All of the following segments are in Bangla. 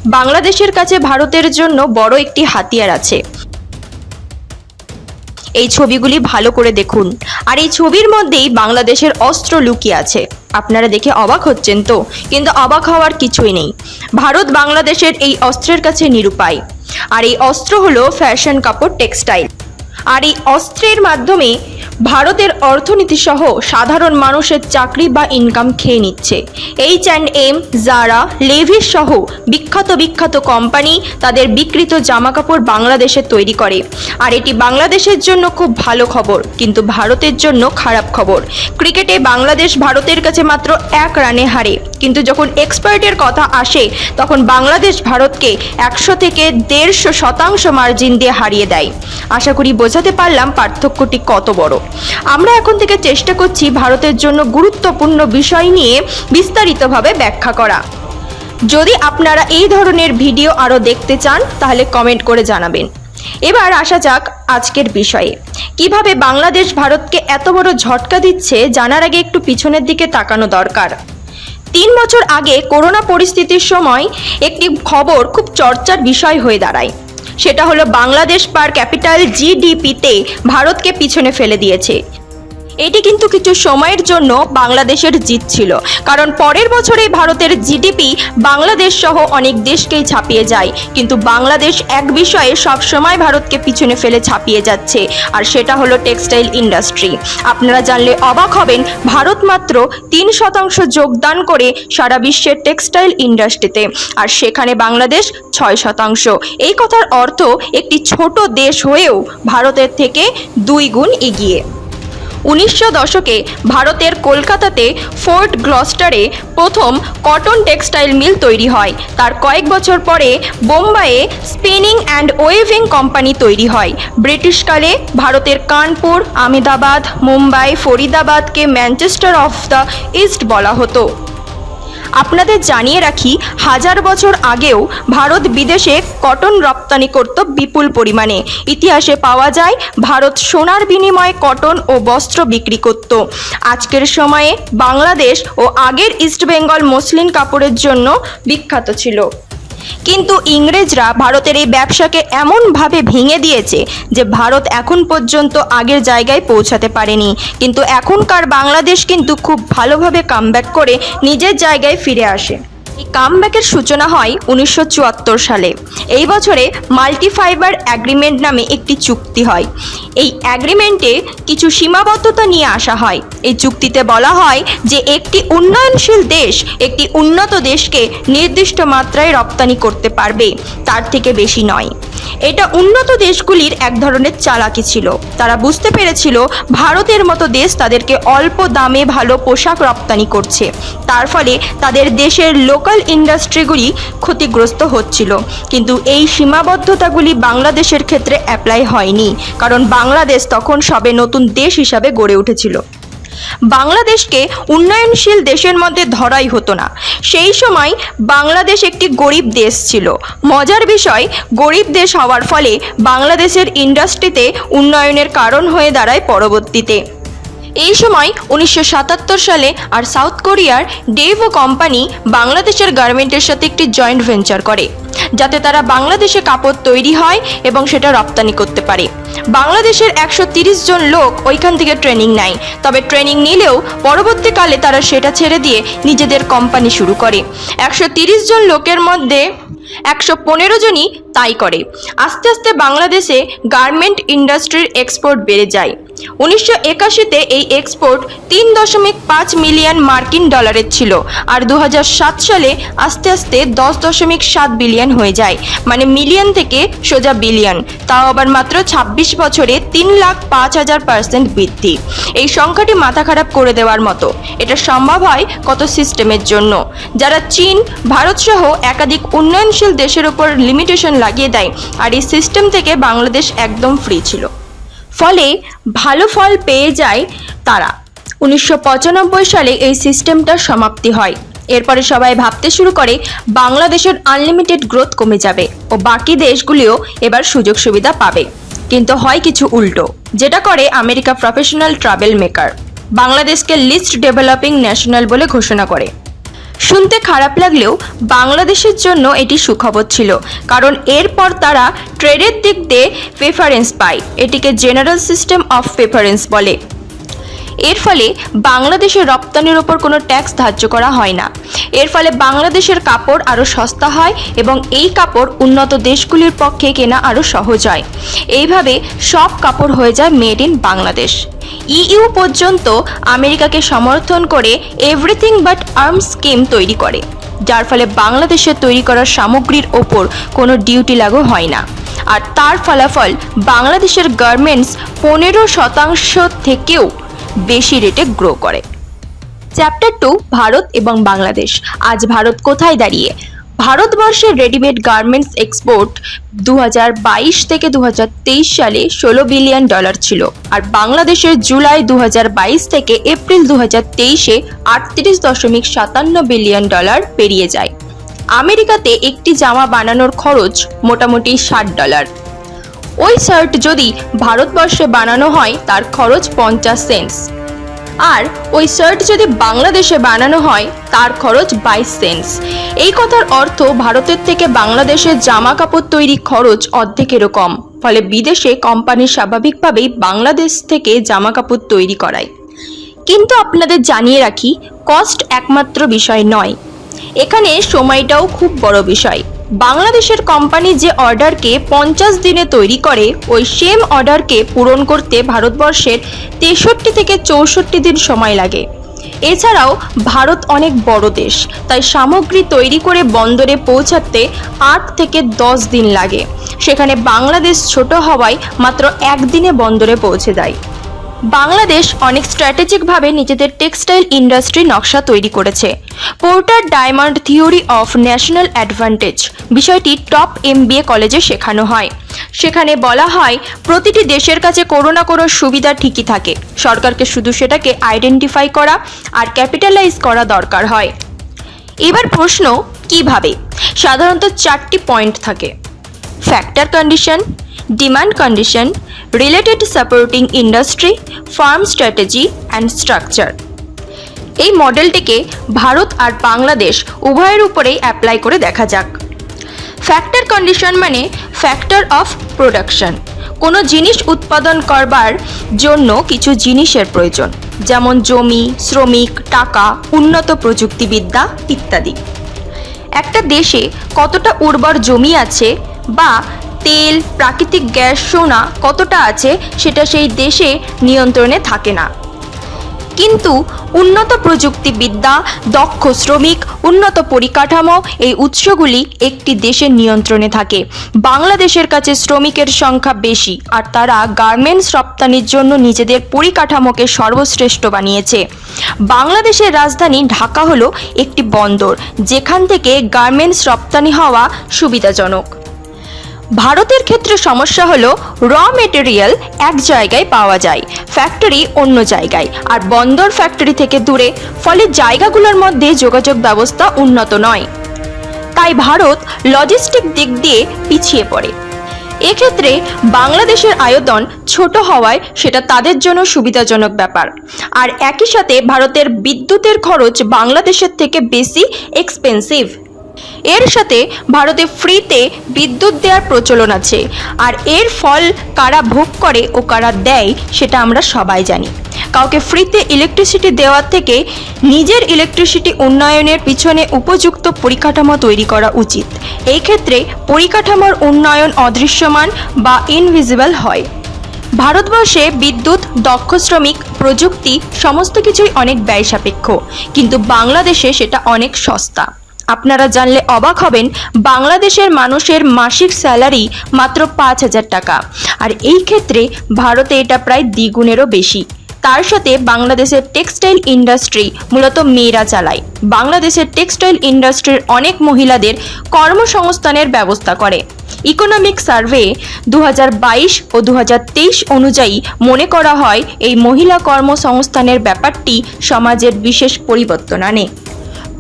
বাংলাদেশের কাছে ভারতের জন্য বড় একটি হাতিয়ার আছে। এই ছবিগুলি ভালো করে দেখুন, আর এই ছবির মধ্যেই বাংলাদেশের অস্ত্র লুকিয়ে আছে। আপনারা দেখে অবাক হচ্ছেন তো, কিন্তু অবাক হওয়ার কিছুই নেই। ভারত বাংলাদেশের এই অস্ত্রের কাছে নিরুপায়। আর এই অস্ত্র হলো ফ্যাশন কাপড় টেক্সটাইল। আর এই অস্ত্রের মাধ্যমে ভারতের অর্থনীতি সহ সাধারণ মানুষের চাকরি বা ইনকাম খেয়ে নিচ্ছে। H&M, জারা, লেভিস সহ বিখ্যাত কোম্পানি তাদের বিক্রিত জামাকাপড় বাংলাদেশে তৈরি করে। আর এটি বাংলাদেশের জন্য খুব ভালো খবর, কিন্তু ভারতের জন্য খারাপ খবর। ক্রিকেটে বাংলাদেশ ভারতের কাছে মাত্র 1 রানে হারে, কিন্তু যখন এক্সপার্টের কথা আসে তখন বাংলাদেশ ভারতকে 100 থেকে 150% মার্জিন দিয়ে হারিয়ে দেয়। আশা করি বোঝাতে পারলাম পার্থক্যটি কত বড়। আমরা এখন থেকে চেষ্টা করছি ভারতের জন্য গুরুত্বপূর্ণ বিষয় নিয়ে বিস্তারিতভাবে ব্যাখ্যা করা। যদি আপনারা এই ধরনের ভিডিও আরও দেখতে চান তাহলে কমেন্ট করে জানাবেন। এবার আসা যাক আজকের বিষয়ে। কিভাবে বাংলাদেশ ভারতকে এত বড় ঝটকা দিচ্ছে জানার আগে একটু পিছনের দিকে তাকানো দরকার। 3 বছর আগে করোনা পরিস্থিতির সময় একটি খবর খুব চর্চার বিষয় হয়ে দাঁড়ায়। সেটা হলো বাংলাদেশ পার ক্যাপিটাল জিডিপিতে ভারতকে পিছনে ফেলে দিয়েছে। এটি কিন্তু কিছু সময়ের জন্য বাংলাদেশের জিত ছিল, কারণ পরের বছরেই ভারতের জিডিপি বাংলাদেশ সহ অনেক দেশকেই ছাপিয়ে যায়। কিন্তু বাংলাদেশ এক বিষয়ে সবসময় ভারতকে পিছনে ফেলে ছাপিয়ে যাচ্ছে, আর সেটা হলো টেক্সটাইল ইন্ডাস্ট্রি। আপনারা জানলে অবাক হবেন, ভারত মাত্র 3% যোগদান করে সারা বিশ্বের টেক্সটাইল ইন্ডাস্ট্রিতে, আর সেখানে বাংলাদেশ 6%। এই কথার অর্থ একটি ছোট দেশ হয়েও ভারতের থেকে 2 গুণ এগিয়ে। 1900 দশকে ভারতের কলকাতাতে ফোর্ট গ্লস্টারে প্রথম কটন টেক্সটাইল মিল তৈরি হয়। তার কয়েক বছর পরে বোম্বাইয়ে স্পিনিং অ্যান্ড ওয়েভিং কোম্পানি তৈরি হয়। ব্রিটিশকালে ভারতের কানপুর, আহমেদাবাদ, মুম্বাই, ফরিদাবাদকে ম্যানচেস্টার অফ দ্য ইস্ট বলা হতো। আপনাদের জানিয়ে রাখি, 1000 বছর আগেও ভারত বিদেশে কটন রপ্তানি করত বিপুল পরিমাণে। ইতিহাসে পাওয়া যায় ভারত সোনার বিনিময়ে কটন ও বস্ত্র বিক্রি করত। আজকের সময়ে বাংলাদেশ ও আগের ইস্টবেঙ্গল মসলিন কাপড়ের জন্য বিখ্যাত ছিল। কিন্তু ইংরেজরা ভারতের এই ব্যবসাকে এমনভাবে ভেঙে দিয়েছে যে ভারত এখন পর্যন্ত আগের জায়গায় পৌঁছাতে পারেনি। কিন্তু এখনকার বাংলাদেশ কিন্তু খুব ভালোভাবে কামব্যাক করে নিজের জায়গায় ফিরে আসে। এই কামব্যাকের সূচনা হয় 1974 সালে। এই বছরে মাল্টি ফাইবার অ্যাগ্রিমেন্ট নামে একটি চুক্তি হয়। এই অ্যাগ্রিমেন্টে কিছু সীমাবদ্ধতা নিয়ে আসা হয়। এই চুক্তিতে বলা হয় যে একটি উন্নয়নশীল দেশ একটি উন্নত দেশকে নির্দিষ্ট মাত্রায় রপ্তানি করতে পারবে, তার থেকে বেশি নয়। এটা উন্নত দেশগুলির এক ধরনের চালাকি ছিল। তারা বুঝতে পেরেছিল ভারতের মতো দেশ তাদেরকে অল্প দামে ভালো পোশাক রপ্তানি করছে, তার ফলে তাদের দেশের লোকাল ইন্ডাস্ট্রিগুলি ক্ষতিগ্রস্ত হচ্ছিল। কিন্তু এই সীমাবদ্ধতাগুলি বাংলাদেশের ক্ষেত্রে অ্যাপ্লাই হয়নি, কারণ বাংলাদেশ তখন সবে নতুন দেশ হিসাবে গড়ে উঠেছিল। বাংলাদেশকে উন্নয়নশীল দেশের মধ্যে ধরাই হতো না। সেই সময় বাংলাদেশ একটি গরিব দেশ ছিল। মজার বিষয়, গরিব দেশ হওয়ার ফলে বাংলাদেশের ইন্ডাস্ট্রিতে উন্নয়নের কারণ হয়ে দাঁড়ায় পরবর্তীতে। এই সময় 1977 সালে আর সাউথ কোরিয়ার ডেভো কোম্পানি বাংলাদেশের গার্মেন্টের সাথে একটি জয়েন্ট ভেঞ্চার করে, যাতে তারা বাংলাদেশে কাপড় তৈরি হয় এবং সেটা রপ্তানি করতে পারে। বাংলাদেশের 130 জন লোক ওইখান থেকে ট্রেনিং নেয়, তবে ট্রেনিং নিলেও পরবর্তীকালে তারা সেটা ছেড়ে দিয়ে নিজেদের কোম্পানি শুরু করে। 130 জন লোকের মধ্যে 115 জনই তাই করে। আস্তে আস্তে বাংলাদেশে গার্মেন্ট ইন্ডাস্ট্রির এক্সপোর্ট বেড়ে যায়। 1981-তে এই এক্সপোর্ট 3.5 মিলিয়ন মার্কিন ডলারের ছিল, আর 2007 সালে আস্তে আস্তে 10.7 বিলিয়ন হয়ে যায়। মানে মিলিয়ন থেকে সোজা বিলিয়ন, তাও আবার মাত্র 26 বছরে 3,05,000% বৃদ্ধি। এই সংখ্যাটি মাথা খারাপ করে দেওয়ার মতো। এটা সম্ভব হয় কত সিস্টেমের জন্য, যারা চীন, ভারত সহ একাধিক উন্নয়নশীল দেশের উপর লিমিটেশন লাগিয়ে দেয়, আর এই সিস্টেম থেকে বাংলাদেশ একদম ফ্রি ছিল। ফলে ভালো ফল পেয়ে যায় তারা। 1995 সালে এই সিস্টেমটার সমাপ্তি হয়। এরপরে সবাই ভাবতে শুরু করে বাংলাদেশের আনলিমিটেড গ্রোথ কমে যাবে ও বাকি দেশগুলিও এবার সুযোগ সুবিধা পাবে। কিন্তু হয় কিছু উল্টো, যেটা করে আমেরিকা প্রফেশনাল ট্রাভেল মেকার। বাংলাদেশকে লিস্ট ডেভেলপিং ন্যাশনাল বলে ঘোষণা করে। শুনতে খারাপ লাগলেও বাংলাদেশের জন্য এটি সুখবর ছিল, কারণ এরপর তারা ট্রেডের দিক দিয়ে প্রেফারেন্স পায়। এটিকে জেনারেল সিস্টেম অফ প্রেফারেন্স বলে। এর ফলে বাংলাদেশের রপ্তানির ওপর কোনো ট্যাক্স ধার্য করা হয় না। এর ফলে বাংলাদেশের কাপড় আরও সস্তা হয় এবং এই কাপড় উন্নত দেশগুলির পক্ষে কেনা আরও সহজ হয়। এইভাবে সব কাপড় হয়ে যায় মেড ইন বাংলাদেশ। ইইউ পর্যন্ত আমেরিকাকে সমর্থন করে এভরিথিং বাট আর্মস স্কিম তৈরি করে, যার ফলে বাংলাদেশের তৈরি করা সামগ্রীর ওপর কোনো ডিউটি লাগু হয় না। আর তার ফলাফল বাংলাদেশের গার্মেন্টস 15% থেকেও বেশি রেটে গ্রো করে। চ্যাপ্টার 2, ভারত এবং বাংলাদেশ। আজ ভারত কোথায় দাঁড়িয়ে? ভারতবর্ষের রেডিমেড গার্মেন্টস এক্সপোর্ট 2022 থেকে 2023 সালে $16 বিলিয়ন ছিল, আর বাংলাদেশের জুলাই 2022 থেকে এপ্রিল 2023-এ $38.57 বিলিয়ন পেরিয়ে যায়। আমেরিকাতে একটি জামা বানানোর খরচ মোটামুটি $60। ওই শার্ট যদি ভারতবর্ষে বানানো হয় তার খরচ 50 সেন্টস, আর ওই শার্ট যদি বাংলাদেশে বানানো হয় তার খরচ 22 সেন্টস। এই কথার অর্থ ভারতের থেকে বাংলাদেশের জামা কাপড় তৈরি খরচ অর্ধেকেরও কম, ফলে বিদেশে কোম্পানি স্বাভাবিকভাবেই বাংলাদেশ থেকে জামা কাপড় তৈরি করায়। কিন্তু আপনাদের জানিয়ে রাখি, কস্ট একমাত্র বিষয় নয়, এখানে সময়টাও খুব বড় বিষয়। বাংলাদেশের কোম্পানি যে অর্ডারকে 50 দিনে তৈরি করে, ওই সেম অর্ডারকে পূরণ করতে ভারতবর্ষের 63 থেকে 64 দিন সময় লাগে। এছাড়াও ভারত অনেক বড় দেশ, তাই সামগ্রী তৈরি করে বন্দরে পৌঁছাতে 8 থেকে 10 দিন লাগে। সেখানে বাংলাদেশ ছোট হওয়ায় মাত্র 1 দিনে বন্দরে পৌঁছে যায়। বাংলাদেশ অনেক স্ট্র্যাটেজিকভাবে নিজেদের টেক্সটাইল ইন্ডাস্ট্রি নকশা তৈরি করেছে। Porter diamond theory of national advantage বিষয়টি টপ MBA কলেজে শেখানো হয়। সেখানে বলা হয়, প্রতিটি দেশের কাছে কোনো না কোনো সুবিধা ঠিকই থাকে, সরকারকে শুধু সেটাকে আইডেন্টিফাই করা আর ক্যাপিটালাইজ করা দরকার হয়। এবার প্রশ্ন, কিভাবে? সাধারণত 4টি পয়েন্ট থাকে: factor condition, demand condition, related supporting industry, farm strategy and structure. এই মডেলটিকে ভারত আর বাংলাদেশ উভয়ের উপরেই অ্যাপ্লাই করে দেখা যাক। ফ্যাক্টর কন্ডিশন মানে ফ্যাক্টর অফ প্রোডাকশন। কোনো জিনিস উৎপাদন করবার জন্য কিছু জিনিসের প্রয়োজন, যেমন জমি, শ্রমিক, টাকা, উন্নত প্রযুক্তিবিদ্যা ইত্যাদি। একটা দেশে কতটা উর্বর জমি আছে বা তেল, প্রাকৃতিক গ্যাস, সোনা কতটা আছে সেটা সেই দেশে নিয়ন্ত্রণে থাকে না। কিন্তু উন্নত প্রযুক্তিবিদ্যা, দক্ষ শ্রমিক, উন্নত পরিকাঠামো এই উৎসগুলি একটি দেশের নিয়ন্ত্রণে থাকে। বাংলাদেশের কাছে শ্রমিকের সংখ্যা বেশি, আর তারা গার্মেন্টস রপ্তানির জন্য নিজেদের পরিকাঠামোকে সর্বশ্রেষ্ঠ বানিয়েছে। বাংলাদেশের রাজধানী ঢাকা হলো একটি বন্দর, যেখান থেকে গার্মেন্টস রপ্তানি হওয়া সুবিধাজনক। ভারতের ক্ষেত্রে সমস্যা হলো র মেটেরিয়াল এক জায়গায় পাওয়া যায়, ফ্যাক্টরি অন্য জায়গায়, আর বন্দর ফ্যাক্টরি থেকে দূরে, ফলে জায়গাগুলোর মধ্যে যোগাযোগ ব্যবস্থা উন্নত নয়। তাই ভারত লজিস্টিক দিক দিয়ে পিছিয়ে পড়ে। এক্ষেত্রে বাংলাদেশের আয়তন ছোট হওয়ায় সেটা তাদের জন্য সুবিধাজনক ব্যাপার। আর একই সাথে ভারতের বিদ্যুতের খরচ বাংলাদেশের থেকে বেশি এক্সপেন্সিভ। এর সাথে ভারতে ফ্রিতে বিদ্যুৎ দেওয়ার প্রচলন আছে, আর এর ফল কারা ভোগ করে ও কারা দেয় সেটা আমরা সবাই জানি। কাউকে ফ্রিতে ইলেকট্রিসিটি দেওয়ার থেকে নিজের ইলেকট্রিসিটি উন্নয়নের পিছনে উপযুক্ত পরিকাঠামো তৈরি করা উচিত। এই ক্ষেত্রে পরিকাঠামোর উন্নয়ন অদৃশ্যমান বা ইনভিজিবল হয়। ভারতবর্ষে বিদ্যুৎ, দক্ষ শ্রমিক, প্রযুক্তি সমস্ত কিছুই অনেক ব্যয় সাপেক্ষ, কিন্তু বাংলাদেশে সেটা অনেক সস্তা। আপনারা জানলে অবাক হবেন, বাংলাদেশের মানুষের মাসিক স্যালারি মাত্র 5,000 টাকা, আর এই ক্ষেত্রে ভারতে এটা প্রায় দ্বিগুণেরও বেশি। তার সাথে বাংলাদেশের টেক্সটাইল ইন্ডাস্ট্রি মূলত মেয়েরা চালায়। বাংলাদেশের টেক্সটাইল ইন্ডাস্ট্রির অনেক মহিলাদের কর্মসংস্থানের ব্যবস্থা করে। ইকোনমিক সার্ভে 2022 ও 2023 অনুযায়ী মনে করা হয় এই মহিলা কর্মসংস্থানের ব্যাপারটি সমাজের বিশেষ পরিবর্তন আনে।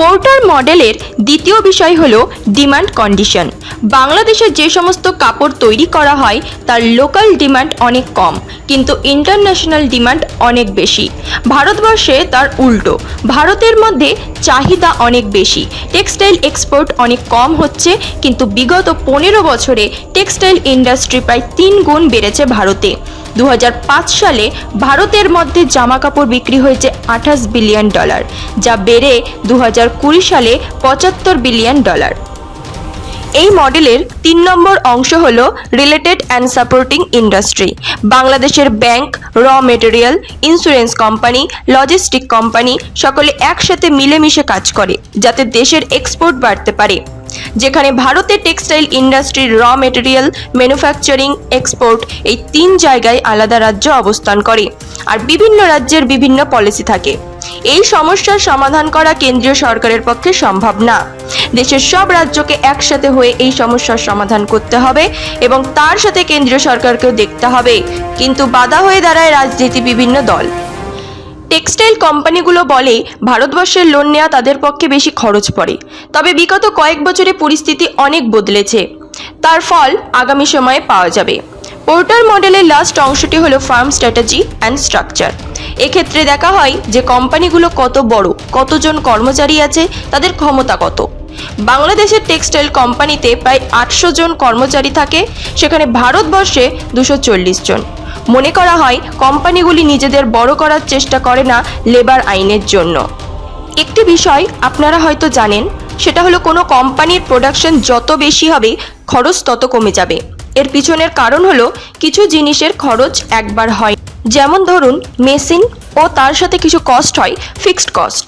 পোর্টার মডেলের দ্বিতীয় বিষয় হলো ডিমান্ড কন্ডিশন। বাংলাদেশে যে সমস্ত কাপড় তৈরি করা হয় তার লোকাল ডিমান্ড অনেক কম, কিন্তু ইন্টারন্যাশনাল ডিমান্ড অনেক বেশি। ভারতবর্ষে তার উল্টো, ভারতের মধ্যে চাহিদা অনেক বেশি। টেক্সটাইল এক্সপোর্ট অনেক কম হচ্ছে, কিন্তু বিগত 15 বছরে টেক্সটাইল ইন্ডাস্ট্রি প্রায় 3 গুণ বেড়েছে ভারতে। 2005 সালে ভারতের মধ্যে জামা কাপড় বিক্রি হয়েছে $28 বিলিয়ন, যা বেড়ে 2020 সালে $75 বিলিয়ন। এই মডেলের 3 নম্বর অংশ হলো রিলেটেড অ্যান্ড সাপোর্টিং ইন্ডাস্ট্রি। বাংলাদেশের ব্যাংক, র material, insurance company, logistic company সকলে একসাথে মিলেমিশে কাজ করে যাতে দেশের এক্সপোর্ট বাড়তে পারে। যেখানে ভারতের টেক্সটাইল ইন্ডাস্ট্রির র মেটেরিয়াল, ম্যানুফ্যাকচারিং, এক্সপোর্ট এই 3 জায়গায় আলাদা রাজ্য অবস্থান করে, আর বিভিন্ন রাজ্যের বিভিন্ন পলিসি থাকে। এই সমস্যার সমাধান করা কেন্দ্রীয় সরকারের পক্ষে সম্ভব না। দেশের সব রাজ্যকে একসাথে হয়ে এই সমস্যার সমাধান করতে হবে এবং তার সাথে কেন্দ্রীয় সরকারকেও দেখতে হবে, কিন্তু বাধা হয়ে দাঁড়ায় রাজনীতি বিভিন্ন দল। টেক্সটাইল কোম্পানিগুলো বলে ভারতবর্ষের লোন নেওয়া তাদের পক্ষে বেশি খরচ পড়ে, তবে বিগত কয়েক বছরে পরিস্থিতি অনেক বদলেছে, তার ফল আগামী সময়ে পাওয়া যাবে। পোর্টার মডেলের লাস্ট অংশটি হলো ফার্ম স্ট্র্যাটেজি অ্যান্ড স্ট্রাকচার। এক্ষেত্রে দেখা হয় যে কোম্পানিগুলো কত বড়, কতজন কর্মচারী আছে, তাদের ক্ষমতা কত। বাংলাদেশের টেক্সটাইল কোম্পানিতে প্রায় 800 জন কর্মচারী থাকে, সেখানে ভারতবর্ষে 240 জন। মনে করা হয় কোম্পানিগুলি নিজেদের বড় করার চেষ্টা করে না লেবার আইনের জন্য। একটি বিষয় আপনারা হয়তো জানেন, সেটা হলো কোনো কোম্পানির প্রোডাকশন যত বেশি হবে খরচ তত কমে যাবে। এর পিছনের কারণ হলো কিছু জিনিসের খরচ একবার হয়, যেমন ধরুন মেশিন ও তার সাথে কিছু কস্ট হয় ফিক্সড কস্ট।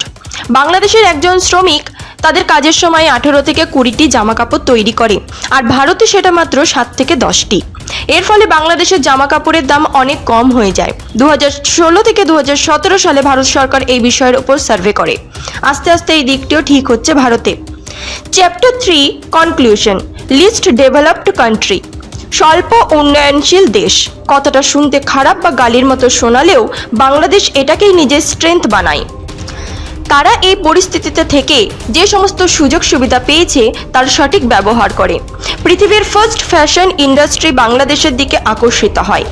বাংলাদেশের একজন শ্রমিক তাদের কাজের সময় 18 থেকে 20টি জামা কাপড় তৈরি করে, আর ভারতে সেটা মাত্র 7 থেকে 10টি। এর ফলে বাংলাদেশের জামা কাপড়ের দাম অনেক কম হয়ে যায়। 2016 থেকে 2017 সালে ভারত সরকার এই বিষয়ের উপর সার্ভে করে। আস্তে আস্তে এই দিকটিও ঠিক হচ্ছে ভারতে। Chapter 3 conclusion, least developed country. স্বল্প উন্নয়নশীল দেশ কথাটা শুনতে খারাপ বা গালির মতো শোনালেও বাংলাদেশ এটাকেই নিজের স্ট্রেংথ বানায়। তারা এই পরিস্থিতিতে থেকে যে সমস্ত সুযোগ সুবিধা পেয়েছে তার সঠিক ব্যবহার করে। পৃথিবীর ফার্স্ট ফ্যাশন ইন্ডাস্ট্রি বাংলাদেশের দিকে আকর্ষিত হয়।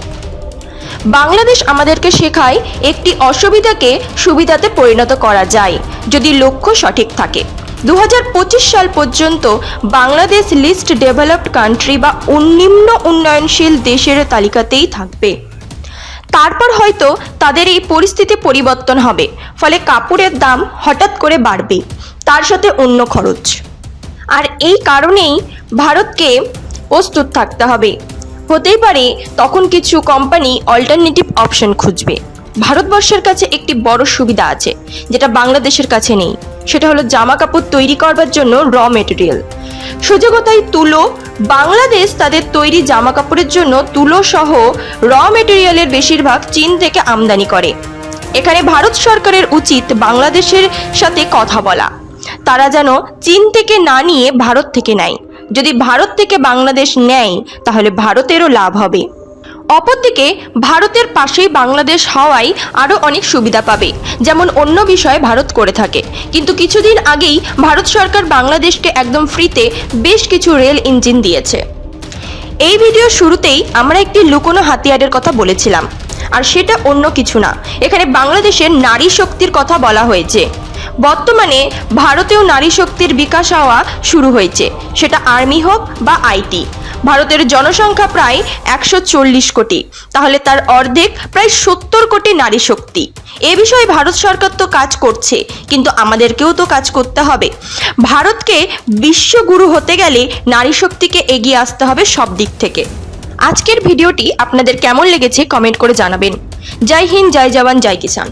বাংলাদেশ আমাদেরকে শেখায় একটি অসুবিধাকে সুবিধাতে পরিণত করা যায় যদি লক্ষ্য সঠিক থাকে। 2025 সাল পর্যন্ত বাংলাদেশ লিস্ট ডেভেলপড কান্ট্রি বা নিম্ন উন্নয়নশীল দেশের তালিকাতেই থাকবে। তারপর হয়তো তাদের এই পরিস্থিতি পরিবর্তন হবে, ফলে কাপড়ের দাম হঠাৎ করে বাড়বে, তার সাথে অন্য খরচ। আর এই কারণেই ভারতকে প্রস্তুত থাকতে হবে। হতেই পারে তখন কিছু কোম্পানি অল্টারনেটিভ অপশন খুঁজবে। ভারতবর্ষের কাছে একটি বড় সুবিধা আছে যেটা বাংলাদেশের কাছে নেই, সেটা হলো জামা কাপড় তৈরি করবার জন্য র মেটেরিয়াল। সোজা কথায় তুলো। বাংলাদেশ তাদের তৈরি জামা কাপড়ের জন্য তুলো সহ র মেটেরিয়ালের বেশিরভাগ চীন থেকে আমদানি করে। এখানে ভারত সরকারের উচিত বাংলাদেশের সাথে কথা বলা, তারা যেন চীন থেকে না নিয়ে ভারত থেকে নেয়। যদি ভারত থেকে বাংলাদেশ নেয় তাহলে ভারতেরও লাভ হবে। অপরদিকে ভারতের পাশেই বাংলাদেশ হওয়ায় আরও অনেক সুবিধা পাবে, যেমন অন্য বিষয়ে ভারত করে থাকে। কিন্তু কিছুদিন আগেই ভারত সরকার বাংলাদেশকে একদম ফ্রিতে বেশ কিছু রেল ইঞ্জিন দিয়েছে। এই ভিডিওর শুরুতেই আমরা একটি লুকোনো হাতিয়ারের কথা বলেছিলাম, আর সেটা অন্য কিছু না, এখানে বাংলাদেশের নারী শক্তির কথা বলা হয়েছে। বর্তমানে ভারতেও নারী শক্তির বিকাশ হওয়া শুরু হয়েছে, সেটা আর্মি হোক বা আইটি। ভারতের জনসংখ্যা প্রায় 140 কোটি, তাহলে তার অর্ধেক প্রায় 70 কোটি নারী শক্তি। এ বিষয়ে ভারত সরকার তো কাজ করছে, কিন্তু আমাদেরকেও তো কাজ করতে হবে। ভারতকে বিশ্বগুরু হতে গেলে নারী শক্তিকে এগিয়ে আসতে হবে সব দিক থেকে। আজকের ভিডিওটি আপনাদের কেমন লেগেছে কমেন্ট করে জানাবেন। জয় হিন্দ, জয় জওয়ান, জয় কিষান।